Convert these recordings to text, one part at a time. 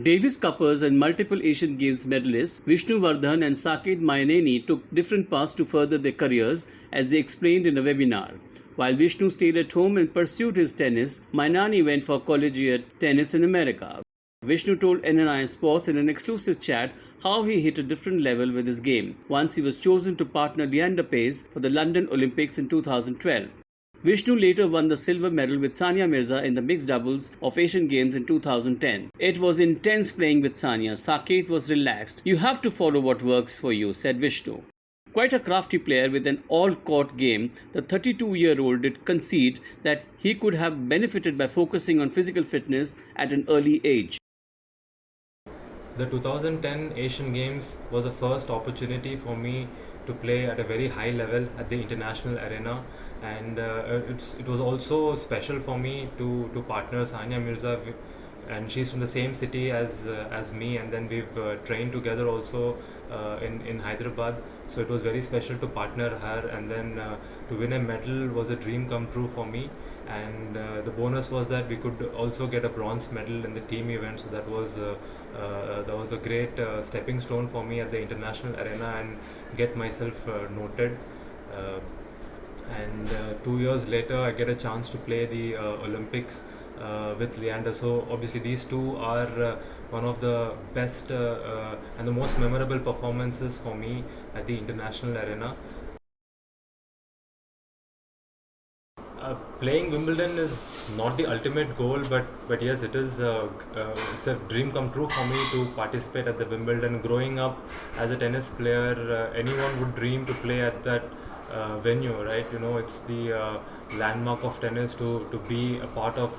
Davis Cuppers and multiple Asian Games medalists Vishnu Vardhan and Saket Maineni took different paths to further their careers, as they explained in a webinar. While Vishnu stayed at home and pursued his tennis, Mainani went for collegiate tennis in America. Vishnu told NNI Sports in an exclusive chat how he hit a different level with his game once he was chosen to partner Leander Paes for the London Olympics in 2012. Vishnu later won the silver medal with Sania Mirza in the mixed doubles of Asian Games in 2010. It was intense playing with Sania. Saket was relaxed. "You have to follow what works for you," said Vishnu. Quite a crafty player with an all-court game, the 32-year-old did concede that he could have benefited by focusing on physical fitness at an early age. The 2010 Asian Games was the first opportunity for me to play at a very high level at the international arena, and it was also special for me to partner Sania Mirza, and she's from the same city as me, and then we've trained together also in Hyderabad. So it was very special to partner her, and then to win a medal was a dream come true for me. And the bonus was that we could also get a bronze medal in the team event. So that was a great stepping stone for me at the international arena and get myself noted. And 2 years later, I get a chance to play the Olympics with Leander. So obviously these two are one of the best and the most memorable performances for me at the international arena. Playing Wimbledon is not the ultimate goal, but yes, it is. It's a dream come true for me to participate at the Wimbledon. Growing up as a tennis player, anyone would dream to play at that venue, right? You know, it's the landmark of tennis. To be a part of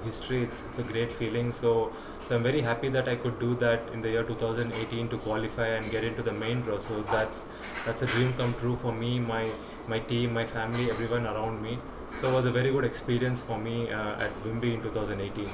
history, it's a great feeling. So I'm very happy that I could do that in the year 2018 to qualify and get into the main draw. So that's a dream come true for me, my team, my family, everyone around me. So it was a very good experience for me at Wimby in 2018.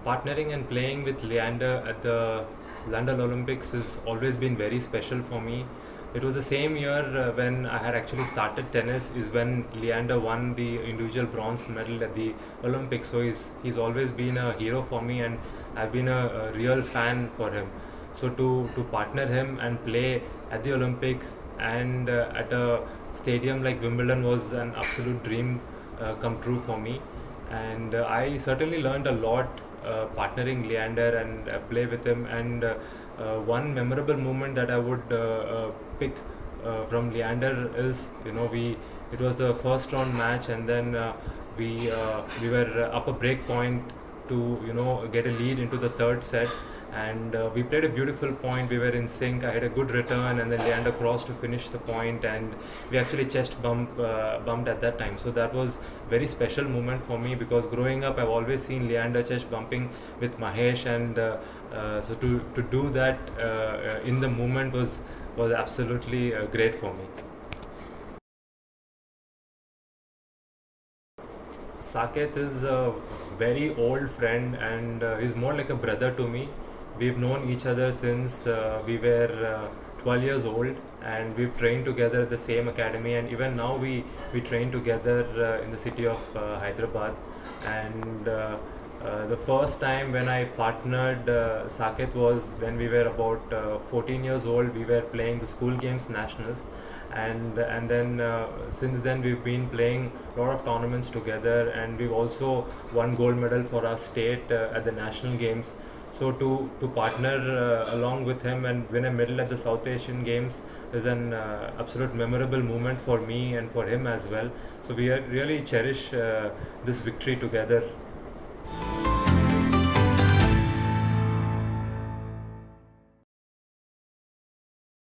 Partnering and playing with Leander at the London Olympics has always been very special for me. It was the same year when I had actually started tennis is when Leander won the individual bronze medal at the Olympics. So he's always been a hero for me, and I've been a real fan for him. So to partner him and play at the Olympics and at a stadium like Wimbledon was an absolute dream come true for me. And I certainly learned a lot partnering Leander and play with him. And one memorable moment that I would pick from Leander is, it was the first round match, and then we were up a break point to get a lead into the third set, and we played a beautiful point. We were in sync. I had a good return, and then Leander crossed to finish the point, and we actually bumped at that time. So that was very special moment for me, because growing up I've always seen Leander chest bumping with Mahesh, and so to do that in the moment was absolutely great for me. Saket is a very old friend, and he's more like a brother to me. We've known each other since we were 12 years old, and we've trained together at the same academy, and even now we train together in the city of Hyderabad. And the first time when I partnered Saket was when we were about 14 years old. We were playing the school games nationals, and then since then we've been playing a lot of tournaments together, and we've also won gold medal for our state at the national games. So to partner along with him and win a medal at the South Asian Games is an absolute memorable moment for me and for him as well. So we really cherish this victory together.